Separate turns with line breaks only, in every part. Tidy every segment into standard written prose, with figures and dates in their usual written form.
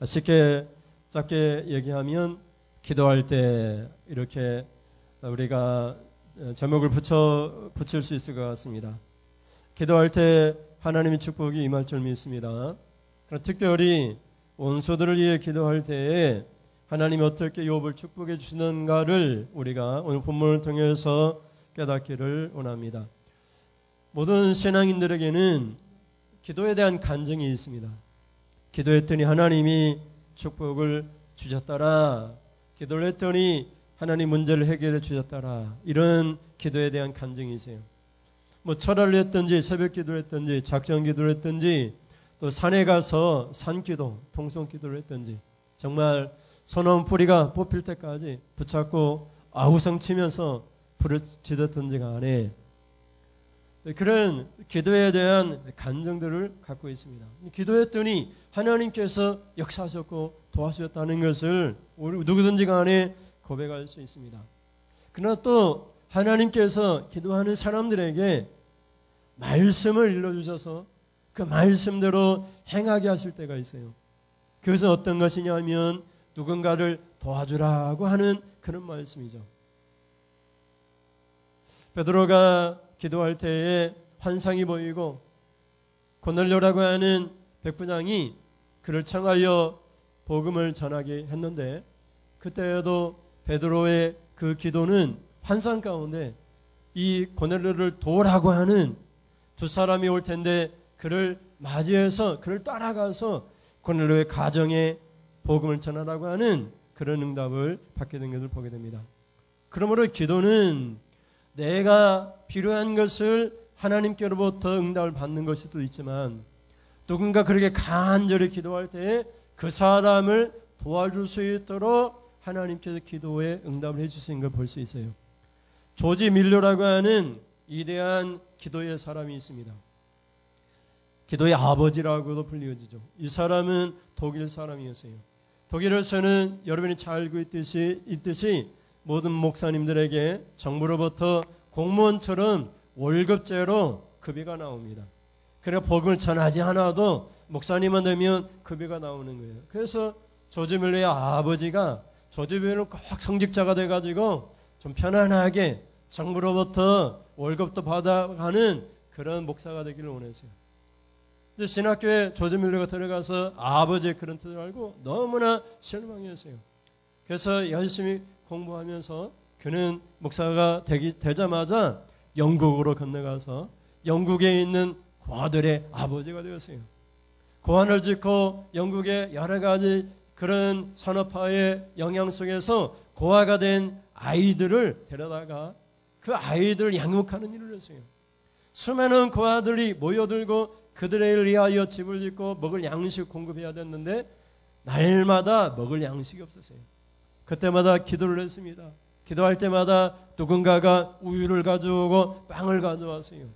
쉽게 짧게 얘기하면 기도할 때 이렇게 우리가 제목을 붙일 수 있을 것 같습니다. 기도할 때 하나님의 축복이 임할 줄 믿습니다. 특별히 원수들을 위해 기도할 때에 하나님이 어떻게 욥을 축복해 주시는가를 우리가 오늘 본문을 통해서 깨닫기를 원합니다. 모든 신앙인들에게는 기도에 대한 간증이 있습니다. 기도했더니 하나님이 축복을 주셨더라. 기도를 했더니 하나님 문제를 해결해 주셨더라. 이런 기도에 대한 간증이 있어요. 철야를 했든지 새벽 기도를 했든지 작정 기도를 했든지 또 산에 가서 산기도, 통성기도를 했든지 정말 소나무 뿌리가 뽑힐 때까지 붙잡고 아우성 치면서 불을 지졌든지 간에 그런 기도에 대한 간증들을 갖고 있습니다. 기도했더니 하나님께서 역사하셨고 도와주셨다는 것을 우리 누구든지 간에 고백할 수 있습니다. 그러나 또 하나님께서 기도하는 사람들에게 말씀을 일러주셔서 그 말씀대로 행하게 하실 때가 있어요. 그것은 어떤 것이냐면 누군가를 도와주라고 하는 그런 말씀이죠. 베드로가 기도할 때에 환상이 보이고 고넬료라고 하는 백부장이 그를 청하여 복음을 전하게 했는데 그때에도 베드로의 그 기도는 환상 가운데 이 고넬료를 도우라고 하는 두 사람이 올 텐데 그를 맞이해서 그를 따라가서 고넬료의 가정에 복음을 전하라고 하는 그런 응답을 받게 된 것을 보게 됩니다. 그러므로 기도는 내가 필요한 것을 하나님께로부터 응답을 받는 것일 수도 있지만 누군가 그렇게 간절히 기도할 때에 그 사람을 도와줄 수 있도록 하나님께서 기도에 응답을 해주신 걸 볼 수 있어요. 조지 밀러라고 하는 위대한 기도의 사람이 있습니다. 기도의 아버지라고도 불리워지죠. 이 사람은 독일 사람이었어요. 독일에서는 여러분이 잘 알고 있듯이 모든 목사님들에게 정부로부터 공무원처럼 월급제로 급여가 나옵니다. 그래서 복음을 전하지 않아도 목사님만 되면 급여가 나오는 거예요. 그래서 조지 밀러의 아버지가 조지 밀러는 꼭 성직자가 돼가지고 좀 편안하게 정부로부터 월급도 받아가는 그런 목사가 되기를 원했어요. 근데 신학교에 조지 밀러가 들어가서 아버지의 그런 뜻을 알고 너무나 실망했어요. 그래서 열심히 공부하면서 그는 목사가 되자마자 영국으로 건너가서 영국에 있는 고아들의 아버지가 되었어요. 고아를 짓고 영국의 여러 가지 그런 산업화의 영향 속에서 고아가 된 아이들을 데려다가 그 아이들을 양육하는 일을 했어요. 수많은 고아들이 모여들고 그들을 위하여 집을 짓고 먹을 양식 공급해야 됐는데 날마다 먹을 양식이 없었어요. 그때마다 기도를 했습니다. 기도할 때마다 누군가가 우유를 가져오고 빵을 가져왔어요.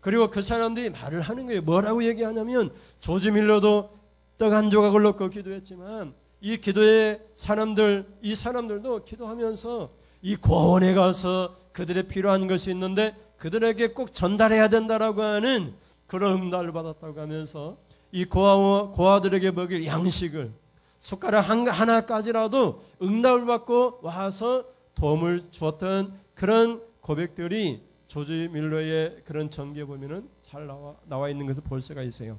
그리고 그 사람들이 말을 하는 거예요. 뭐라고 얘기하냐면 조지 밀러도 떡 한 조각을 넣고 기도했지만 이 기도의 사람들, 이 사람들도 기도하면서 이 고아원에 가서 그들의 필요한 것이 있는데 그들에게 꼭 전달해야 된다라고 하는 그런 응답을 받았다고 하면서 이 고아들에게 먹일 양식을 숟가락 하나까지라도 응답을 받고 와서 도움을 주었던 그런 고백들이 조지 밀러의 그런 전기에 보면은 잘 나와 있는 것을 볼 수가 있어요.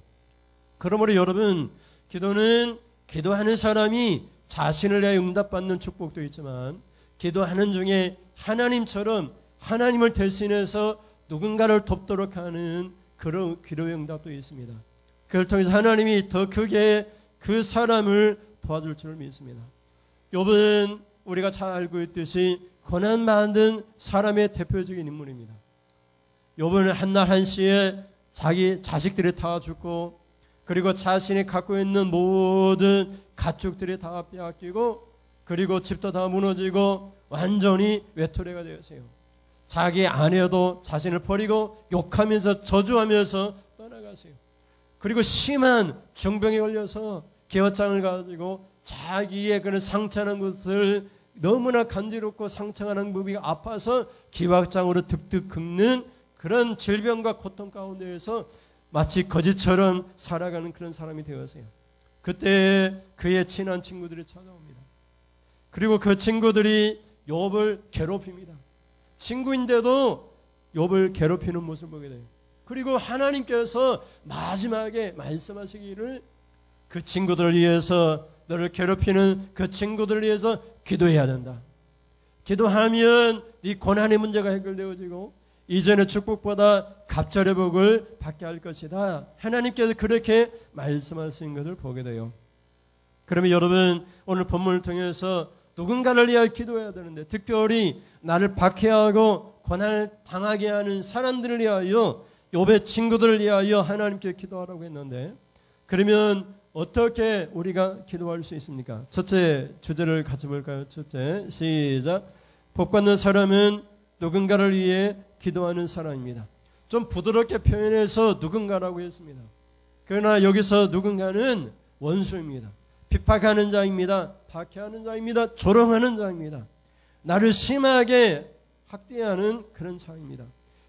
그러므로 여러분, 기도는 기도하는 사람이 자신을 위해 응답받는 축복도 있지만 기도하는 중에 하나님처럼 하나님을 대신해서 누군가를 돕도록 하는 그런 기도의 응답도 있습니다. 그걸 통해서 하나님이 더 크게 그 사람을 도와줄 줄 믿습니다. 욥은 우리가 잘 알고 있듯이 고난받은 사람의 대표적인 인물입니다. 욥은 한날 한시에 자기 자식들이 다 죽고 그리고 자신이 갖고 있는 모든 가축들이 다 빼앗기고 그리고 집도 다 무너지고 완전히 외톨이가 되었어요. 자기 아내도 자신을 버리고 욕하면서 저주하면서 떠나가세요. 그리고 심한 중병에 걸려서 기어장을 가지고 자기의 그런 상처난 것을 너무나 간지럽고 상처하는 부위가 아파서 기박장으로 득득 긁는 그런 질병과 고통 가운데에서 마치 거지처럼 살아가는 그런 사람이 되었어요. 그때 그의 친한 친구들이 찾아옵니다. 그리고 그 친구들이 욥을 괴롭힙니다. 친구인데도 욥을 괴롭히는 모습을 보게 돼요. 그리고 하나님께서 마지막에 말씀하시기를 그 친구들을 위해서, 너를 괴롭히는 그 친구들을 위해서 기도해야 된다. 기도하면 네 고난의 문제가 해결되어지고 이전의 축복보다 갑절의 복을 받게 할 것이다. 하나님께서 그렇게 말씀하신 것을 보게 돼요. 그러면 여러분, 오늘 본문을 통해서 누군가를 위하여 기도해야 되는데, 특별히 나를 박해하고 고난을 당하게 하는 사람들을 위하여, 욥의 친구들을 위하여 하나님께 기도하라고 했는데, 그러면 어떻게 우리가 기도할 수 있습니까? 첫째 주제를 같이 볼까요? 첫째, 시작. 복받는 사람은 누군가를 위해 기도하는 사람입니다. 좀 부드럽게 표현해서 누군가라고 했습니다. 그러나 여기서 누군가는 원수입니다. 핍박하는 자입니다. 박해하는 자입니다. 조롱하는 자입니다. 나를 심하게 학대하는 그런 자입니다.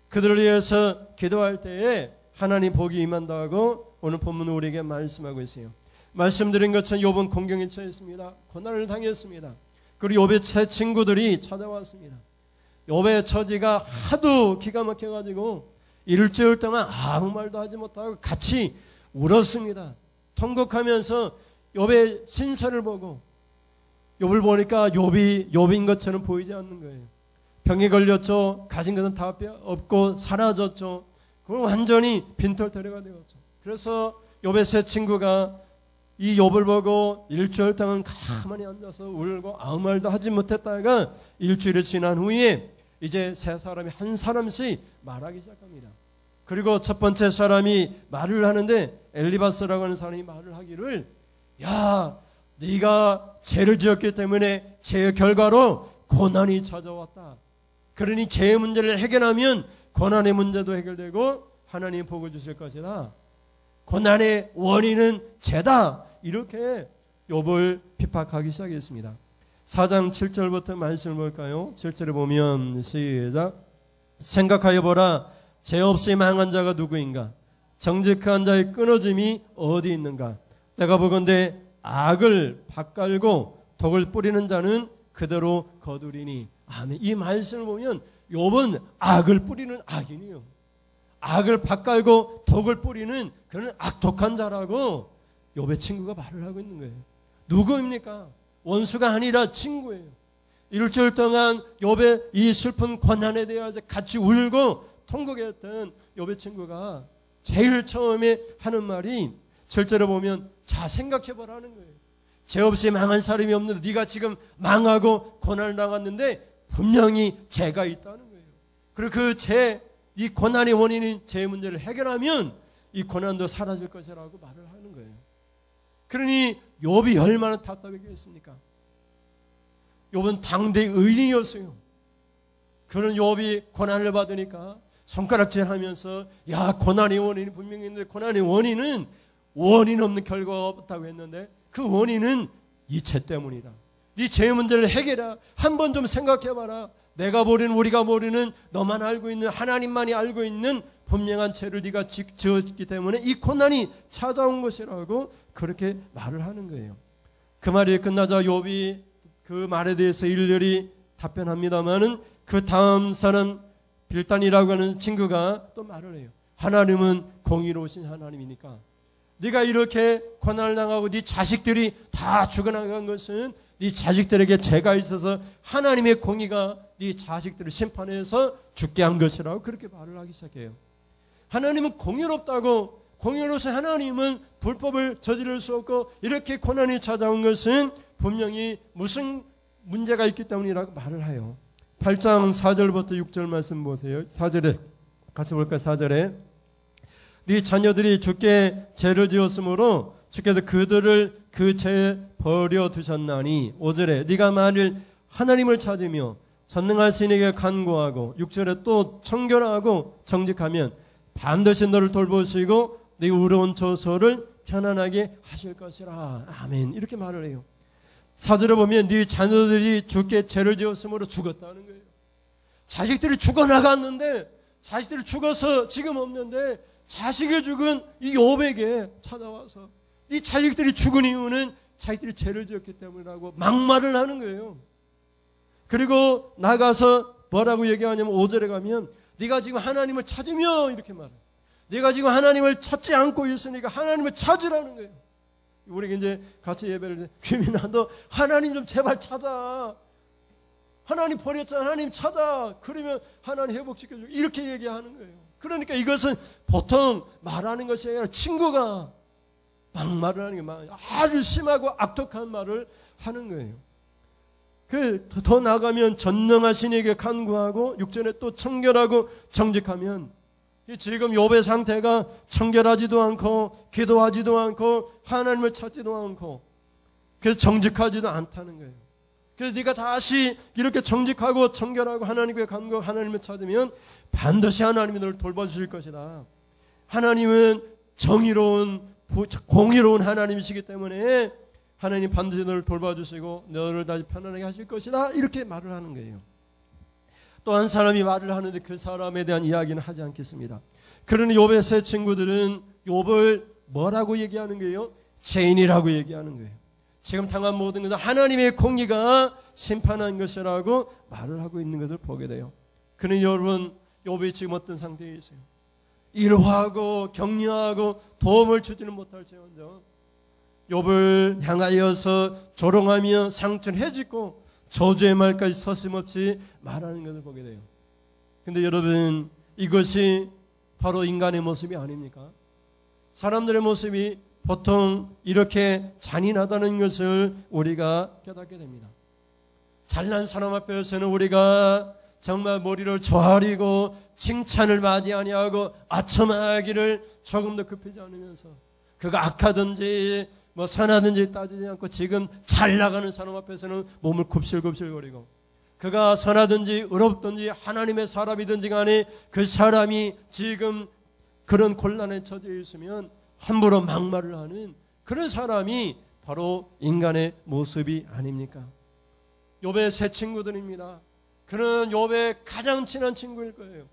그들을 위해서 기도할 때에 하나님 복이 임한다고 오늘 본문은 우리에게 말씀하고 있어요. 말씀드린 것처럼 욥은 공경에 처했습니다. 고난을 당했습니다. 그리고 욥의 새 친구들이 찾아왔습니다. 욥의 처지가 하도 기가 막혀가지고 일주일 동안 아무 말도 하지 못하고 같이 울었습니다. 통곡하면서 욥의 신세를 보고, 욥을 보니까 욥인 것처럼 보이지 않는 거예요. 병에 걸렸죠. 가진 것은 다 없고 사라졌죠. 그럼 완전히 빈털터리가 되었죠. 그래서 욥의 새 친구가 이 욥을 보고 일주일 동안 가만히 앉아서 울고 아무 말도 하지 못했다가 일주일이 지난 후에 이제 세 사람이 한 사람씩 말하기 시작합니다. 그리고 첫 번째 사람이 말을 하는데, 엘리바스라고 하는 사람이 말을 하기를, 야, 네가 죄를 지었기 때문에 죄의 결과로 고난이 찾아왔다. 그러니 죄의 문제를 해결하면 고난의 문제도 해결되고 하나님이 복을 주실 것이다. 고난의 원인은 죄다. 이렇게 욥을 핍박하기 시작했습니다. 4장 7절부터 말씀을 볼까요? 7절에 보면 시작. 생각하여 보라. 죄 없이 망한 자가 누구인가? 정직한 자의 끊어짐이 어디 있는가? 내가 보건대 악을 밭갈고 독을 뿌리는 자는 그대로 거두리니. 아멘. 이 말씀을 보면 욥은 악을 뿌리는 악인이요, 악을 밭갈고 독을 뿌리는 그런 악독한 자라고 욥의 친구가 말을 하고 있는 거예요. 누구입니까? 원수가 아니라 친구예요. 일주일 동안 욥의 이 슬픈 고난에 대해서 같이 울고 통곡했던 욥의 친구가 제일 처음에 하는 말이 7절에 보면, 자, 생각해보라는 거예요. 죄 없이 망한 사람이 없는데 네가 지금 망하고 고난을 당했는데 분명히 죄가 있다는 거예요. 그리고 그 죄, 이 고난의 원인인 죄의 문제를 해결하면 이 고난도 사라질 것이라고 말을 하는 거예요. 그러니 욥이 얼마나 답답했겠습니까? 욥은 당대의 의인이었어요. 그런 욥이 고난을 받으니까 손가락질하면서, 야, 고난의 원인이 분명히 있는데 고난의 원인은 원인 없는 결과가 없다고 했는데 그 원인은 이 죄 때문이다. 네 죄의 문제를 해결해. 한번 좀 생각해봐라. 내가 모르는, 우리가 모르는, 너만 알고 있는, 하나님만이 알고 있는 분명한 죄를 네가 지었기 때문에 이 고난이 찾아온 것이라고 그렇게 말을 하는 거예요. 그 말이 끝나자 욥이 그 말에 대해서 일일이 답변합니다마는 그 다음 사람 빌단이라고 하는 친구가 또 말을 해요. 하나님은 공의로우신 하나님이니까 네가 이렇게 고난을 당하고 네 자식들이 다 죽어나간 것은 네 자식들에게 죄가 있어서 하나님의 공의가 네 자식들을 심판해서 죽게 한 것이라고 그렇게 말을 하기 시작해요. 하나님은 공의롭다고, 공의로우신 하나님은 불법을 저지를 수 없고 이렇게 고난이 찾아온 것은 분명히 무슨 문제가 있기 때문이라고 말을 해요. 8장 4절부터 6절 말씀 보세요. 4절에 같이 볼까요? 4절에 네 자녀들이 주께 죄를 지었으므로 주께서 그들을 그 죄에 버려두셨나니. 5절에 네가 만일 하나님을 찾으며 전능하신 이에게 간구하고 6절에 또 청결하고 정직하면 반드시 너를 돌보시고 네 의로운 처소를 편안하게 하실 것이라. 아멘. 이렇게 말을 해요. 4절에 보면 네 자녀들이 주께 죄를 지었으므로 죽었다는 거예요. 자식들이 죽어나갔는데, 자식들이 죽어서 지금 없는데 자식이 죽은 이 욥에게 찾아와서 이 자식들이 죽은 이유는 자기들이 죄를 지었기 때문이라고 막말을 하는 거예요. 그리고 나가서 뭐라고 얘기하냐면 5절에 가면 네가 지금 하나님을 찾으며 이렇게 말해. 네가 지금 하나님을 찾지 않고 있으니까 하나님을 찾으라는 거예요. 우리가 이제 같이 예배를 해. 귀민아 너 하나님 좀 제발 찾아. 하나님 버렸잖아. 하나님 찾아. 그러면 하나님 회복시켜줘. 이렇게 얘기하는 거예요. 그러니까 이것은 보통 말하는 것이 아니라 친구가 막말을 하는 게 아주 심하고 악독한 말을 하는 거예요. 더 나가면 전능하신 이에게 간구하고 6절에 또 청결하고 정직하면 지금 욥의 상태가 청결하지도 않고 기도하지도 않고 하나님을 찾지도 않고 그래서 정직하지도 않다는 거예요. 그래서 네가 다시 이렇게 정직하고 청결하고 하나님께 간구하고 하나님을 찾으면 반드시 하나님이 너를 돌봐주실 것이다. 하나님은 정의로운 공의로운 하나님이시기 때문에 하나님 반드시 너를 돌봐주시고 너를 다시 편안하게 하실 것이다. 이렇게 말을 하는 거예요. 또 한 사람이 말을 하는데 그 사람에 대한 이야기는 하지 않겠습니다. 그러니 욥의 세 친구들은 욥을 뭐라고 얘기하는 거예요? 죄인이라고 얘기하는 거예요. 지금 당한 모든 것은 하나님의 공의가 심판한 것이라고 말을 하고 있는 것을 보게 돼요. 그러니 여러분 욥이 지금 어떤 상태에 있어요? 위로하고 격려하고 도움을 주지는 못할지언정 욥을 향하여서 조롱하며 상처를 해짓고 저주의 말까지 서슴없이 말하는 것을 보게 돼요. 근데 여러분 이것이 바로 인간의 모습이 아닙니까? 사람들의 모습이 보통 이렇게 잔인하다는 것을 우리가 깨닫게 됩니다. 잘난 사람 앞에서는 우리가 정말 머리를 조아리고 칭찬을 맞이 아니하고 아첨하기를 조금 더 급하지 않으면서 그가 악하든지 뭐 선하든지 따지지 않고 지금 잘 나가는 사람 앞에서는 몸을 굽실굽실거리고 그가 선하든지 의롭든지 하나님의 사람이든지 간에 그 사람이 지금 그런 곤란에 처져 있으면 함부로 막말을 하는 그런 사람이 바로 인간의 모습이 아닙니까? 욥의 세 친구들입니다. 그는 욥의 가장 친한 친구일 거예요.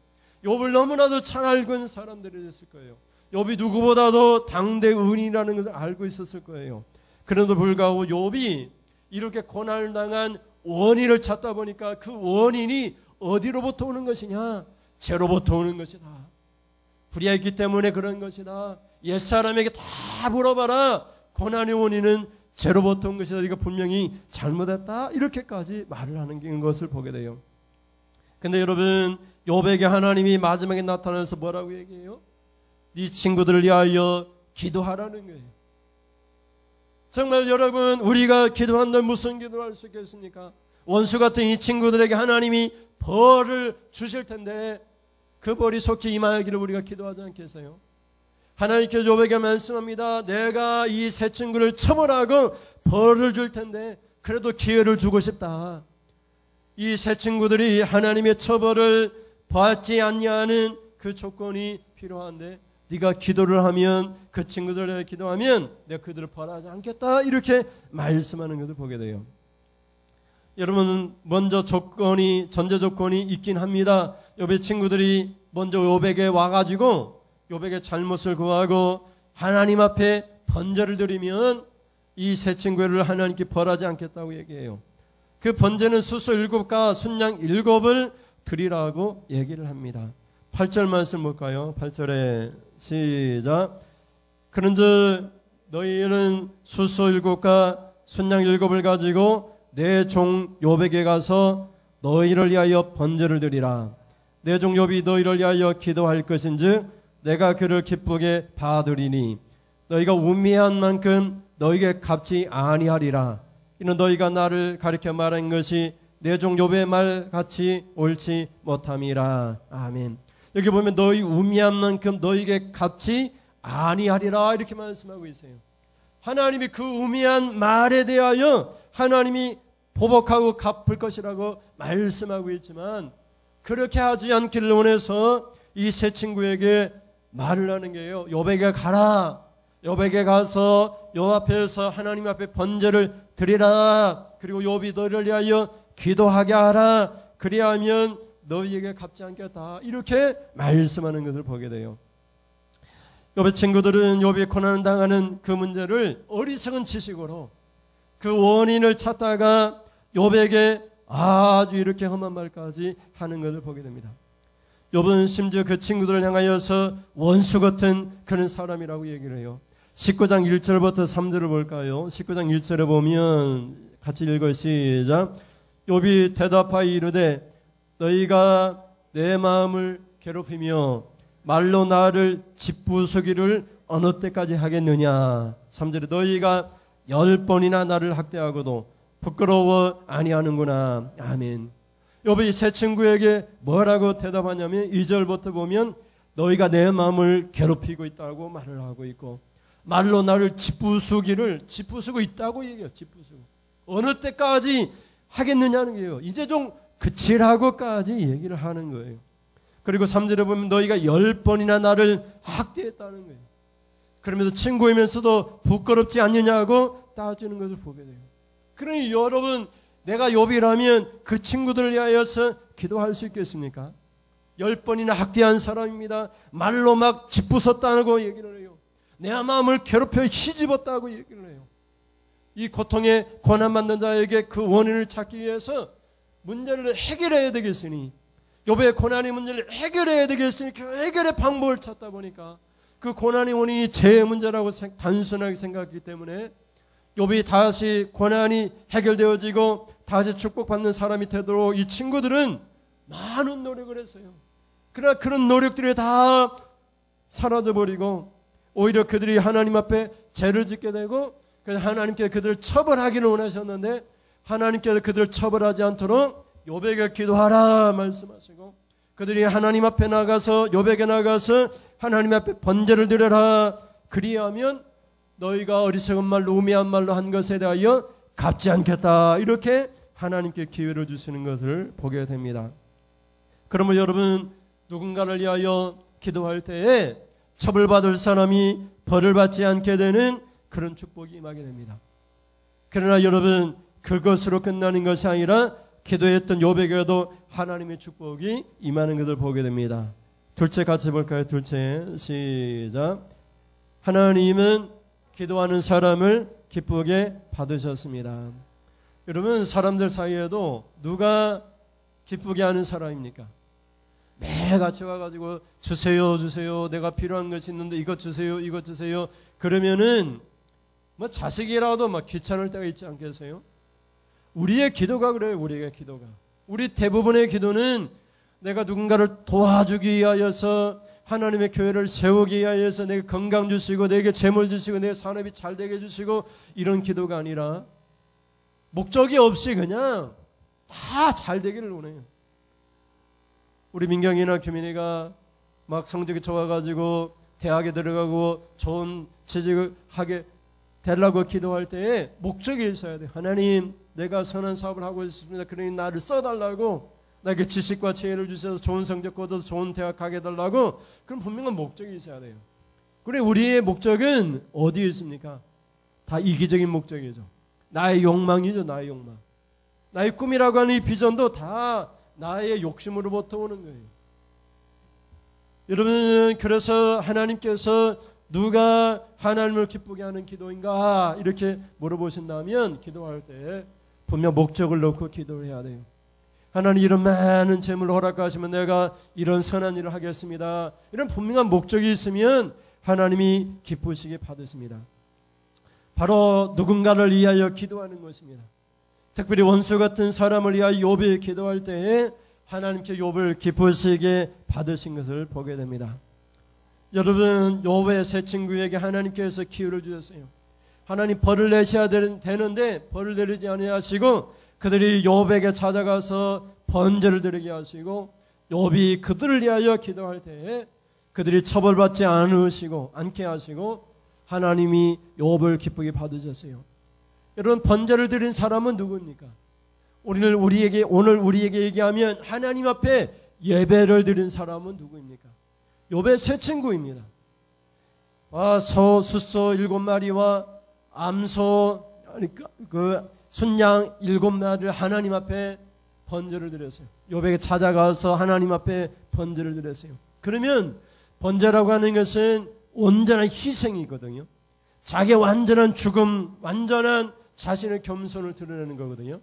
욥을 너무나도 잘 알고 있는 사람들이 됐을 거예요. 욥이 누구보다도 당대 의인이라는 것을 알고 있었을 거예요. 그런데도 불구하고 욥이 이렇게 고난을 당한 원인을 찾다 보니까 그 원인이 어디로부터 오는 것이냐? 죄로부터 오는 것이다. 불의했기 때문에 그런 것이다. 옛사람에게 다 물어봐라. 고난의 원인은 죄로부터 온 것이다. 네가 분명히 잘못했다. 이렇게까지 말을 하는 것을 보게 돼요. 근데 여러분 욥에게 하나님이 마지막에 나타나서 뭐라고 얘기해요? 네 친구들을 위하여 기도하라는 거예요. 정말 여러분 우리가 기도한다면 무슨 기도를 할 수 있겠습니까? 원수 같은 이 친구들에게 하나님이 벌을 주실 텐데 그 벌이 속히 임하기를 우리가 기도하지 않겠어요? 하나님께서 욥에게 말씀합니다. 내가 이 세 친구를 처벌하고 벌을 줄 텐데 그래도 기회를 주고 싶다. 이 세 친구들이 하나님의 처벌을 받지 않냐는 그 조건이 필요한데 네가 기도를 하면 그 친구들에게 기도하면 내가 그들을 벌하지 않겠다. 이렇게 말씀하는 것을 보게 돼요. 여러분 먼저 전제 조건이 있긴 합니다. 욥의 친구들이 먼저 욥에게 와가지고 욥에게 잘못을 구하고 하나님 앞에 번제를 드리면 이 세 친구를 하나님께 벌하지 않겠다고 얘기해요. 그 번제는 수소 7과 순양 7을 드리라고 얘기를 합니다. 8절 말씀 볼까요? 8절에 시작. 그런즉 너희는 수소 7과 순양 7을 가지고 내 종 욥에게 가서 너희를 위하여 번제를 드리라. 내 종 욥이 너희를 위하여 기도할 것인즉 내가 그를 기쁘게 받으리니 너희가 우매한 만큼 너희에게 갚지 아니하리라. 이는 너희가 나를 가리켜 말한 것이 내 종 욥의 말같이 옳지 못함이라. 아멘. 여기 보면 너희 우매한 만큼 너희에게 갚지 아니하리라 이렇게 말씀하고 있어요. 하나님이 그 우매한 말에 대하여 하나님이 보복하고 갚을 것이라고 말씀하고 있지만 그렇게 하지 않기를 원해서 이 세 친구에게 말을 하는 게요. 욥에게 가라. 욥에게 가서 욥 앞에서 하나님 앞에 번제를 드리라. 그리고 욥이 너희를 위하여 기도하게 하라. 그리하면 너희에게 갚지 않겠다. 이렇게 말씀하는 것을 보게 돼요. 욥의 친구들은 욥이 고난을 당하는 그 문제를 어리석은 지식으로 그 원인을 찾다가 욥에게 아주 이렇게 험한 말까지 하는 것을 보게 됩니다. 욥은 심지어 그 친구들을 향하여서 원수 같은 그런 사람이라고 얘기를 해요. 19장 1절부터 3절을 볼까요? 19장 1절에 보면 같이 읽어요. 시작. 욥이 대답하여 이르되 너희가 내 마음을 괴롭히며 말로 나를 짓부수기를 어느 때까지 하겠느냐. 3절에 너희가 10번이나 나를 학대하고도 부끄러워 아니하는구나. 아멘. 욥이 새 친구에게 뭐라고 대답하냐면 2절부터 보면 너희가 내 마음을 괴롭히고 있다고 말을 하고 있고 말로 나를 짓부수고 있다고 얘기해요. 짓부수고. 어느 때까지 하겠느냐는 거예요. 이제 좀 그치라고까지 얘기를 하는 거예요. 그리고 3절에 보면 너희가 10번이나 나를 학대했다는 거예요. 그러면서 친구이면서도 부끄럽지 않느냐고 따지는 것을 보게 돼요. 그러니 여러분, 내가 욥이라면 그 친구들을 위하여서 기도할 수 있겠습니까? 10번이나 학대한 사람입니다. 말로 막 짓부쉈다고 얘기를 해요. 내 마음을 괴롭혀 시집었다고 얘기를 해요. 이 고통에 고난받는 자에게 그 원인을 찾기 위해서 문제를 해결해야 되겠으니, 욥의 고난의 문제를 해결해야 되겠으니 그 해결의 방법을 찾다 보니까 그 고난의 원인이 죄의 문제라고 단순하게 생각했기 때문에 욥이 다시 고난이 해결되어지고 다시 축복받는 사람이 되도록 이 친구들은 많은 노력을 했어요. 그러나 그런 노력들이 다 사라져버리고 오히려 그들이 하나님 앞에 죄를 짓게 되고 하나님께 그들을 처벌하기를 원하셨는데 하나님께서 그들을 처벌하지 않도록 욥에게 기도하라 말씀하시고 그들이 하나님 앞에 나가서 욥에게 나가서 하나님 앞에 번제를 드려라. 그리하면 너희가 어리석은 말로 우매한 말로 한 것에 대하여 갚지 않겠다. 이렇게 하나님께 기회를 주시는 것을 보게 됩니다. 그러면 여러분, 누군가를 위하여 기도할 때에 처벌받을 사람이 벌을 받지 않게 되는 그런 축복이 임하게 됩니다. 그러나 여러분, 그것으로 끝나는 것이 아니라 기도했던 욥에게도 하나님의 축복이 임하는 것을 보게 됩니다. 둘째 같이 볼까요? 둘째 시작. 하나님은 기도하는 사람을 기쁘게 받으셨습니다. 여러분, 사람들 사이에도 누가 기쁘게 하는 사람입니까? 매일 같이 와가지고 주세요 주세요 내가 필요한 것이 있는데 이것 주세요 이것 주세요 그러면은 뭐 자식이라도 막 귀찮을 때가 있지 않겠어요? 우리의 기도가 그래요. 우리의 기도가. 우리 대부분의 기도는 내가 누군가를 도와주기 위하여서 하나님의 교회를 세우기 위하여서 내게 건강 주시고 내게 재물 주시고 내 산업이 잘 되게 해주시고 이런 기도가 아니라 목적이 없이 그냥 다 잘 되기를 원해요. 우리 민경이나 규민이가 막 성적이 좋아가지고 대학에 들어가고 좋은 취직을 하게 되려고 기도할 때에 목적이 있어야 돼요. 하나님, 내가 선한 사업을 하고 있습니다. 그러니 나를 써달라고, 나에게 지식과 지혜를 주셔서 좋은 성적 거둬서 좋은 대학 가게 해달라고. 그럼 분명한 목적이 있어야 돼요. 그래, 우리의 목적은 어디에 있습니까? 다 이기적인 목적이죠. 나의 욕망이죠. 나의 욕망. 나의 꿈이라고 하는 이 비전도 다 나의 욕심으로부터 오는 거예요. 여러분, 그래서 하나님께서 누가 하나님을 기쁘게 하는 기도인가 이렇게 물어보신다면 기도할 때 분명 목적을 놓고 기도를 해야 돼요. 하나님, 이런 많은 재물을 허락하시면 내가 이런 선한 일을 하겠습니다. 이런 분명한 목적이 있으면 하나님이 기쁘시게 받으십니다. 바로 누군가를 위하여 기도하는 것입니다. 특별히 원수 같은 사람을 위하여 욥이 기도할 때에 하나님께 욥을 기쁘시게 받으신 것을 보게 됩니다. 여러분, 욥의 세 친구에게 하나님께서 기회를 주셨어요. 하나님 벌을 내셔야 되는데 벌을 내리지 아니하시고 그들이 욥에게 찾아가서 번제를 드리게 하시고 욥이 그들을 위하여 기도할 때에 그들이 처벌받지 않게 하시고 하나님이 욥을 기쁘게 받으셨어요. 여러분, 번제를 드린 사람은 누구입니까? 오늘 우리에게 얘기하면 하나님 앞에 예배를 드린 사람은 누구입니까? 욥의 세 친구입니다. 소, 숫소 7마리와 암소, 그 순양 7마리를 하나님 앞에 번제를 드렸어요. 욥에게 찾아가서 하나님 앞에 번제를 드렸어요. 그러면 번제라고 하는 것은 온전한 희생이거든요. 자기의 완전한 죽음, 완전한 자신의 겸손을 드러내는 거거든요.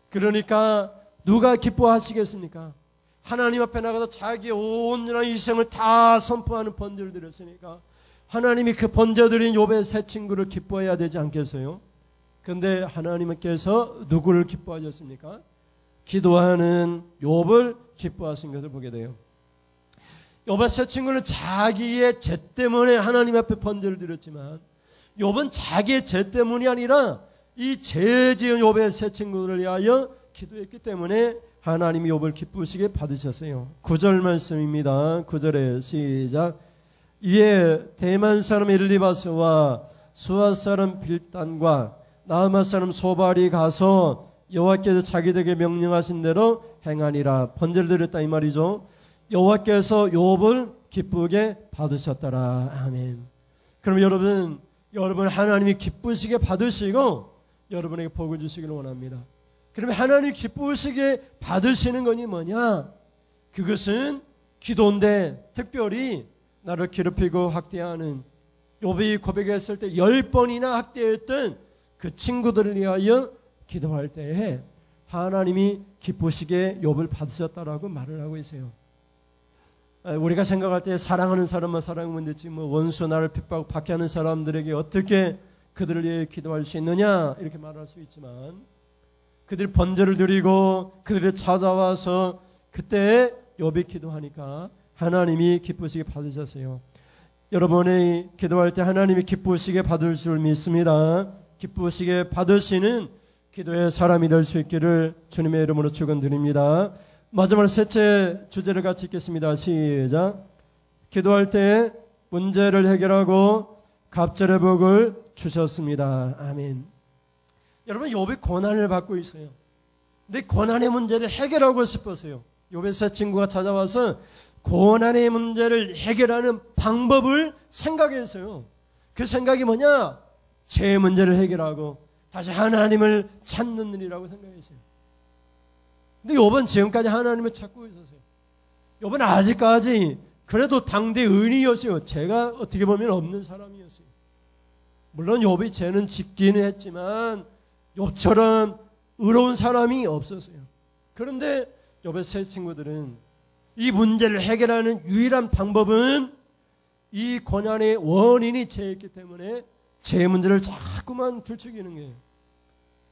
그러니까 누가 기뻐하시겠습니까? 하나님 앞에 나가서 자기의 온전한 희생을 다 선포하는 번제를 드렸으니까 하나님이 그 번제드린 욥의 세 친구를 기뻐해야 되지 않겠어요? 그런데 하나님께서 누구를 기뻐하셨습니까? 기도하는 욥을 기뻐하신 것을 보게 돼요. 욥의 세 친구는 자기의 죄 때문에 하나님 앞에 번제를 드렸지만 욥은 자기의 죄 때문이 아니라 이 죄 지은 욥의 세 친구를 위하여 기도했기 때문에 하나님이 욥을 기쁘시게 받으셨어요. 9절 말씀입니다. 9절에 시작. 이에 대만 사람 엘리바스와 수아 사람 빌단과 나아마 사람 소발이 가서 여호와께서 자기들에게 명령하신 대로 행하니라. 번제를 드렸다 이 말이죠. 여호와께서 욥을 기쁘게 받으셨더라. 아멘. 그럼 여러분 하나님이 기쁘시게 받으시고 여러분에게 복을 주시기를 원합니다. 그러면 하나님 기쁘시게 받으시는 것이 뭐냐? 그것은 기도인데 특별히 나를 괴롭히고 학대하는 욥이 고백했을 때 10번이나 학대했던 그 친구들을 위하여 기도할 때에 하나님이 기쁘시게 욥을 받으셨다라고 말을 하고 있어요. 우리가 생각할 때 사랑하는 사람만 사랑하면 되지 원수 나를 핍박 박해하는 사람들에게 어떻게 그들을 위해 기도할 수 있느냐 이렇게 말할 수 있지만 그들이 번제를 드리고 그들이 찾아와서 그때 욥이 기도하니까 하나님이 기쁘시게 받으셨어요. 여러분이 기도할 때 하나님이 기쁘시게 받을 줄 믿습니다. 기쁘시게 받으시는 기도의 사람이 될 수 있기를 주님의 이름으로 축원드립니다. 마지막 셋째 주제를 같이 읽겠습니다. 시작. 기도할 때 문제를 해결하고 갑절의 복을 주셨습니다. 아멘. 여러분 욥이 고난을 받고 있어요. 근데 고난의 문제를 해결하고 싶었어요. 욥의 세 친구가 찾아와서 고난의 문제를 해결하는 방법을 생각했어요. 그 생각이 뭐냐? 죄의 문제를 해결하고 다시 하나님을 찾는 일이라고 생각했어요. 근데 욥은 지금까지 하나님을 찾고 있었어요. 욥은 아직까지 그래도 당대 의인이었어요. 죄가 어떻게 보면 없는 사람이었어요. 물론 욥이 죄는 짓기는 했지만 욥처럼 의로운 사람이 없었어요. 그런데 욥의 세 친구들은 이 문제를 해결하는 유일한 방법은 이 고난의 원인이 죄였기 때문에 죄 문제를 자꾸만 들추기는 거예요.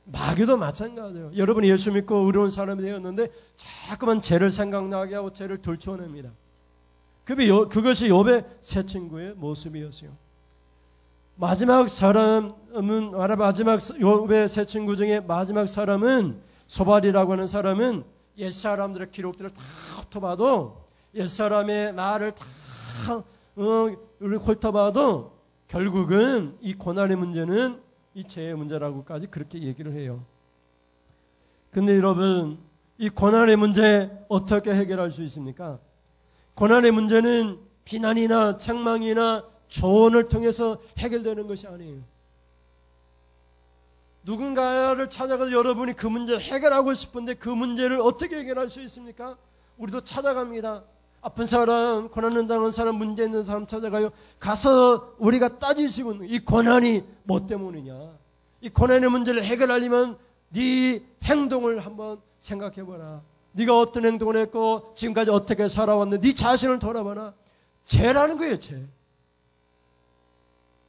마귀도 마찬가지예요. 여러분이 예수 믿고 의로운 사람이 되었는데 자꾸만 죄를 생각나게 하고 죄를 들추어냅니다. 그것이 욥의 세 친구의 모습이었어요. 마지막 사람은 욥의 세 친구 중에 마지막 사람은 소발이라고 하는 사람은 옛사람들의 기록들을 다 훑어봐도 옛사람의 말을 다 훑어봐도 결국은 이 고난의 문제는 이 죄의 문제라고까지 그렇게 얘기를 해요. 근데 여러분 이 고난의 문제 어떻게 해결할 수 있습니까? 고난의 문제는 비난이나 책망이나 조언을 통해서 해결되는 것이 아니에요. 누군가를 찾아가서 여러분이 그 문제를 해결하고 싶은데 그 문제를 어떻게 해결할 수 있습니까? 우리도 찾아갑니다. 아픈 사람, 고난을 당한 사람, 문제 있는 사람 찾아가요. 가서 우리가 따지시고 이 고난이 뭐 때문이냐? 이 고난의 문제를 해결하려면 네 행동을 한번 생각해봐라. 네가 어떤 행동을 했고 지금까지 어떻게 살아왔는데 네 자신을 돌아봐라. 죄라는 거예요, 죄.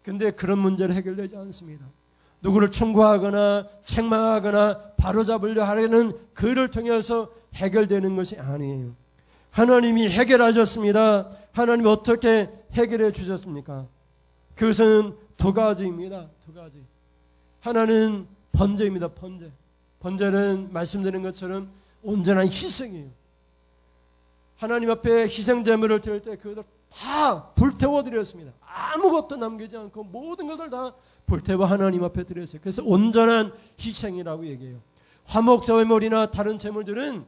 근데 그런 문제를 해결되지 않습니다. 누구를 충고하거나 책망하거나 바로잡으려 하려는 그를 통해서 해결되는 것이 아니에요. 하나님이 해결하셨습니다. 하나님이 어떻게 해결해 주셨습니까? 그것은 두 가지입니다. 두 가지. 하나는 번제입니다. 번제. 번제는 말씀드린 것처럼 온전한 희생이에요. 하나님 앞에 희생제물을 드릴 때 그것을 다 불태워 드렸습니다. 아무것도 남기지 않고 모든 것을 다 불태워 하나님 앞에 드렸어요. 그래서 온전한 희생이라고 얘기해요. 화목제물이나 다른 제물들은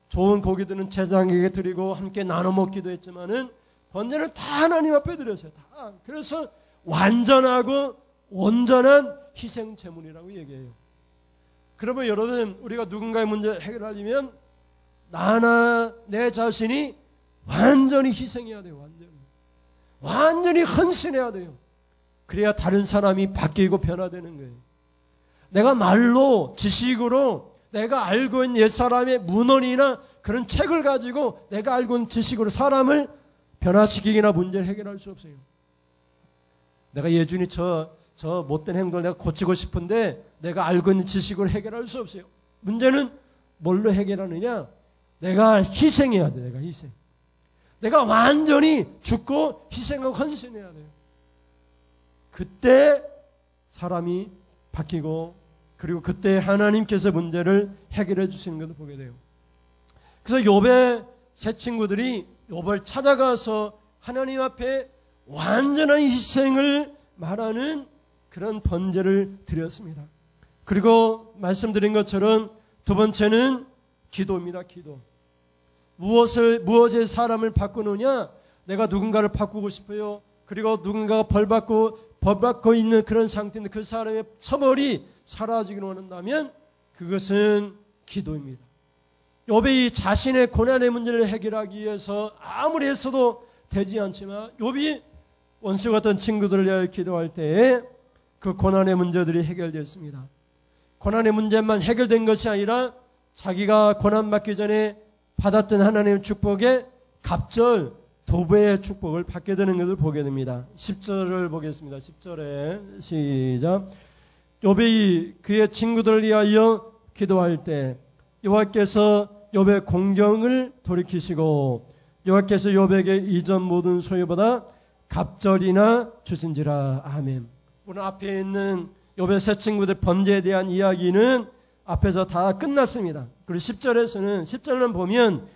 좋은 고기들은 제사장에게 드리고 함께 나눠 먹기도 했지만은 번제는 다 하나님 앞에 드렸어요. 다. 그래서 완전하고 온전한 희생 제물이라고 얘기해요. 그러면 여러분 우리가 누군가의 문제 해결하려면 나나 내 자신이 완전히 희생해야 돼요. 완전히 헌신해야 돼요. 그래야 다른 사람이 바뀌고 변화되는 거예요. 내가 말로 지식으로 내가 알고 있는 옛사람의 문헌이나 그런 책을 가지고 내가 알고 있는 지식으로 사람을 변화시키기나 문제를 해결할 수 없어요. 내가 예준이 저 못된 행동을 내가 고치고 싶은데 내가 알고 있는 지식으로 해결할 수 없어요. 문제는 뭘로 해결하느냐? 내가 희생해야 돼. 내가 희생. 내가 완전히 죽고 희생하고 헌신해야 돼요. 그때 사람이 바뀌고 그리고 그때 하나님께서 문제를 해결해 주시는 것을 보게 돼요. 그래서 욥의 세 친구들이 욥을 찾아가서 하나님 앞에 완전한 희생을 말하는 그런 번제를 드렸습니다. 그리고 말씀드린 것처럼 두 번째는 기도입니다. 기도. 무엇에 사람을 바꾸느냐? 내가 누군가를 바꾸고 싶어요. 그리고 누군가가 벌받고 있는 그런 상태인데 그 사람의 처벌이 사라지기를 원한다면 그것은 기도입니다. 욥이 자신의 고난의 문제를 해결하기 위해서 아무리 했어도 되지 않지만 욥이 원수 같은 친구들을 위하여 기도할 때에 그 고난의 문제들이 해결되었습니다. 고난의 문제만 해결된 것이 아니라 자기가 고난받기 전에 받았던 하나님의 축복에 갑절 2배의 축복을 받게 되는 것을 보게 됩니다. 10절을 보겠습니다. 10절에 시작. 욥이 그의 친구들을 위하여 기도할 때 여호와께서 욥의 공경을 돌이키시고 여호와께서 욥에게 이전 모든 소유보다 갑절이나 주신지라. 아멘. 오늘 앞에 있는 욥의 세 친구들 번제에 대한 이야기는 앞에서 다 끝났습니다. 그리고 10절은 보면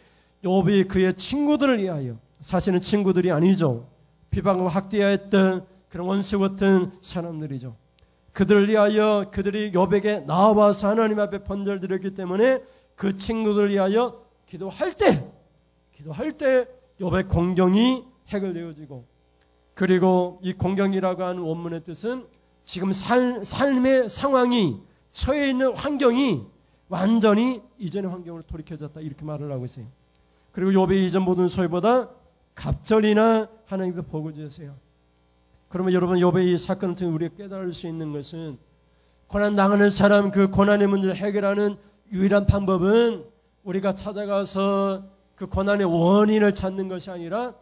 욥이 그의 친구들을 위하여, 사실은 친구들이 아니죠. 비방하고 학대했던 그런 원수 같은 사람들이죠. 그들을 위하여 그들이 욥에게 나와서 하나님 앞에 번제를 드렸기 때문에 그 친구들을 위하여 기도할 때 욥의 공경이 해결되어지고, 그리고 이 공경이라고 하는 원문의 뜻은 지금 삶의 상황이 처해 있는 환경이 완전히 이전의 환경으로 돌이켜졌다, 이렇게 말을 하고 있어요. 그리고 욥이 이전 모든 소유보다 갑절이나 하나님께서 복을 주세요. 그러면 여러분, 욥의 이 사건을 통해 우리가 깨달을 수 있는 것은 고난당하는 사람, 그 고난의 문제를 해결하는 유일한 방법은 우리가 찾아가서 그 고난의 원인을 찾는 것이 아니라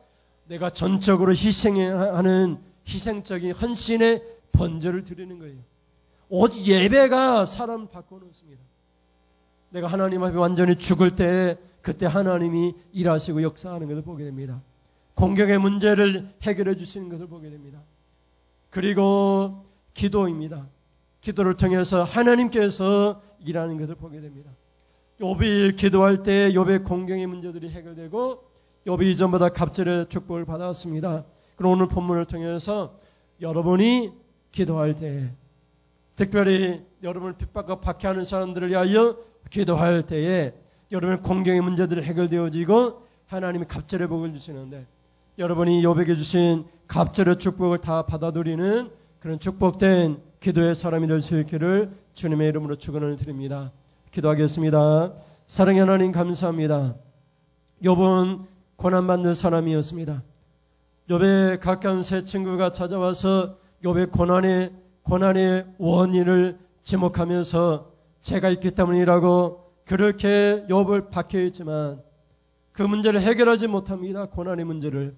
내가 전적으로 희생하는 희생적인 헌신의 번제를 드리는 거예요. 오직 예배가 사람을 바꿔놓습니다. 내가 하나님 앞에 완전히 죽을 때 그때 하나님이 일하시고 역사하는 것을 보게 됩니다. 공경의 문제를 해결해 주시는 것을 보게 됩니다. 그리고 기도입니다. 기도를 통해서 하나님께서 일하는 것을 보게 됩니다. 욥이 기도할 때 욥의 공경의 문제들이 해결되고 욥이 이전보다 갑절의 축복을 받았습니다. 그럼 오늘 본문을 통해서 여러분이 기도할 때, 특별히 여러분을 핍박과 박해하는 사람들을 위하여 기도할 때에 여러분의 공경의 문제들이 해결되어지고 하나님이 갑절의 복을 주시는데, 여러분이 욥에게 주신 갑절의 축복을 다 받아들이는 그런 축복된 기도의 사람이 될 수 있기를 주님의 이름으로 축원을 드립니다. 기도하겠습니다. 사랑의 하나님, 감사합니다. 욥은 고난받는 사람이었습니다. 욥의 가까운 세 친구가 찾아와서 욥의 고난의 원인을 지목하면서 죄가 있기 때문이라고 그렇게 욥을 박해했지만 그 문제를 해결하지 못합니다. 고난의 문제를.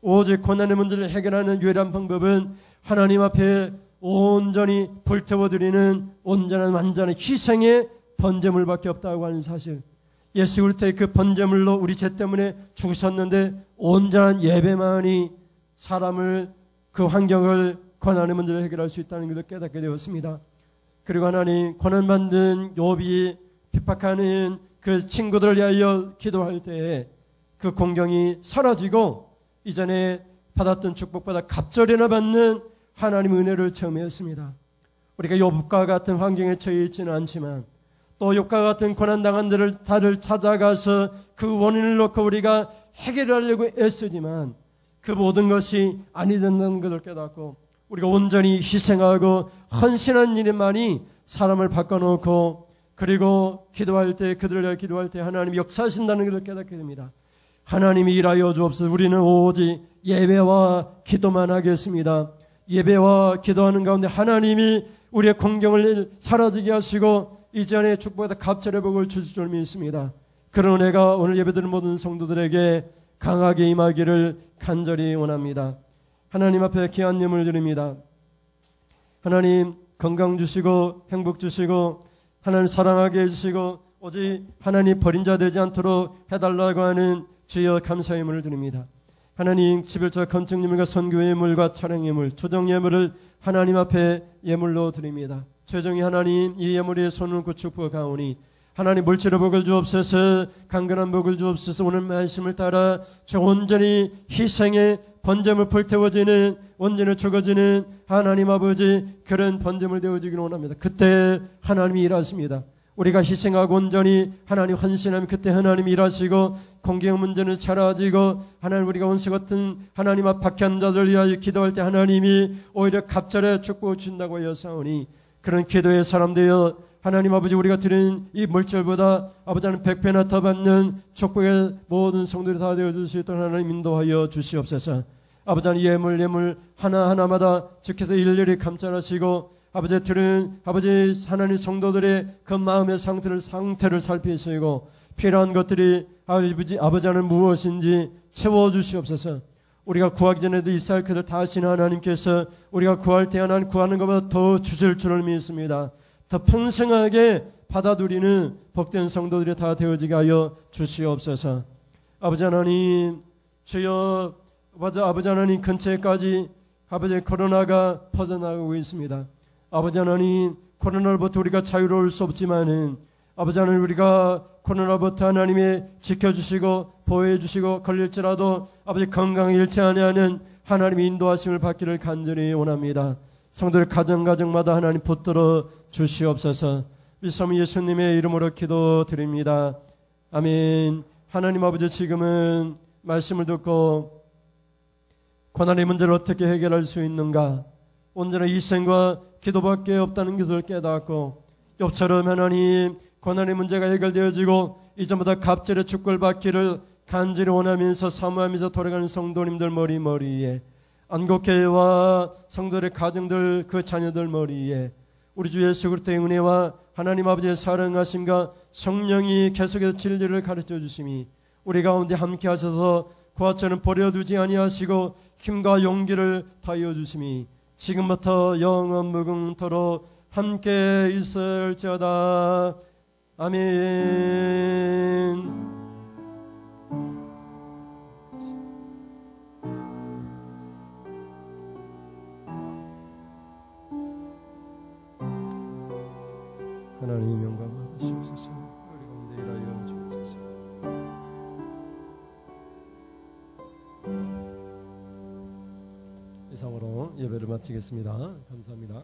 오직 고난의 문제를 해결하는 유일한 방법은 하나님 앞에 온전히 불태워드리는 온전한 완전한 희생의 번제물밖에 없다고 하는 사실. 예수 그리스도의 그 번제물로 우리 죄 때문에 죽으셨는데 온전한 예배만이 사람을, 그 환경을, 고난의 문제를 해결할 수 있다는 것을 깨닫게 되었습니다. 그리고 하나님, 고난받는 욥이 핍박하는 그 친구들을 위하여 기도할 때에 그 공경이 사라지고 이전에 받았던 축복보다 갑절이나 받는 하나님의 은혜를 체험했습니다. 우리가 욥과 같은 환경에 처해 있지는 않지만 또 욥과 같은 고난당한 데를 다들 찾아가서 그 원인을 놓고 우리가 해결하려고 애쓰지만 그 모든 것이 아니 된다는 것을 깨닫고 우리가 온전히 희생하고 헌신한 일만이 사람을 바꿔놓고, 그리고 기도할 때, 그들을 위해 기도할 때 하나님이 역사하신다는 것을 깨닫게 됩니다. 하나님이 일하여 주옵소서. 우리는 오직 예배와 기도만 하겠습니다. 예배와 기도하는 가운데 하나님이 우리의 공경을 사라지게 하시고 이전에 축복보다 갑절의 복을 주실 줄 믿습니다. 그런 은혜가 오늘 예배드리는 모든 성도들에게 강하게 임하기를 간절히 원합니다. 하나님 앞에 귀한 예물 드립니다. 하나님 건강 주시고 행복 주시고 하나님 사랑하게 해주시고 오직 하나님 버린 자 되지 않도록 해달라고 하는 주여 감사의 예물을 드립니다. 하나님 지별자 건축 예물과 선교 예물과 차량 예물, 투정 예물을 하나님 앞에 예물로 드립니다. 최종이 하나님 이 예물의 손을 구축부어 가오니 하나님 물질의 복을 주옵소서. 강건한 복을 주옵소서. 오늘 말씀을 따라 저 온전히 희생의 번제물 불태워지는 온전히 죽어지는 하나님 아버지 그런 번제물 되어지기를 원합니다. 그때 하나님이 일하십니다. 우리가 희생하고 온전히 하나님 헌신하면 그때 하나님이 일하시고 공경 문제는 사라지고 하나님 우리가 원수 같은 하나님 앞 박해한 자들 위하여 기도할 때 하나님이 오히려 갑절에 축복을 준다고 하였사오니 그런 기도의 사람 되어 하나님 아버지 우리가 드린 이 물질보다 아버지는 100배나 더 받는 축복의 모든 성도들이 다 되어줄 수 있도록 하나님 인도하여 주시옵소서. 아버지는 예물 하나하나마다 주께서 일일이 감찰하시고 아버지 들은 아버지 하나님 성도들의 그 마음의 상태를 살피시고 필요한 것들이 아버지는 무엇인지 채워주시옵소서. 우리가 구하기 전에도 이스라엘 그들 다 하시는 하나님께서 우리가 구할 때 하나님 구하는 것보다 더 주실 줄을 믿습니다. 더 풍성하게 받아들이는 복된 성도들이 다 되어지게 하여 주시옵소서. 아버지 하나님 주여 아버지 하나님 근처에까지 아버지 코로나가 퍼져나가고 있습니다. 아버지 하나님 코로나로부터 우리가 자유로울 수 없지만은 아버지 하나님 우리가 코로나부터 하나님이 지켜주시고 보호해주시고 걸릴지라도 아버지 건강을 잃지 아니하는 하나님의 인도하심을 받기를 간절히 원합니다. 성도들 가정마다 하나님 붙들어 주시옵소서. 위성 예수님의 이름으로 기도드립니다. 아멘. 하나님 아버지 지금은 말씀을 듣고 고난의 문제를 어떻게 해결할 수 있는가 온전한 희생과 기도밖에 없다는 것을 깨닫고 욥처럼 하나님 고난의 문제가 해결되어지고 이전보다 갑절의 축복을 받기를 간절히 원하면서 사모하면서 돌아가는 성도님들 머리에 안국교회와 성도들의 가정들 그 자녀들 머리에 우리 주 예수 그리스도의 은혜와 하나님 아버지의 사랑하심과 성령이 계속해서 진리를 가르쳐 주심이 우리 가운데 함께 하셔서 그와처럼 버려두지 아니하시고 힘과 용기를 다하여 주심이 지금부터 영원 무궁토록 함께 있을지어다. 아멘. 하나님 영광 받으시옵소서. 우리 가운데 일하여 주옵소서. 이상으로 예배를 마치겠습니다. 감사합니다.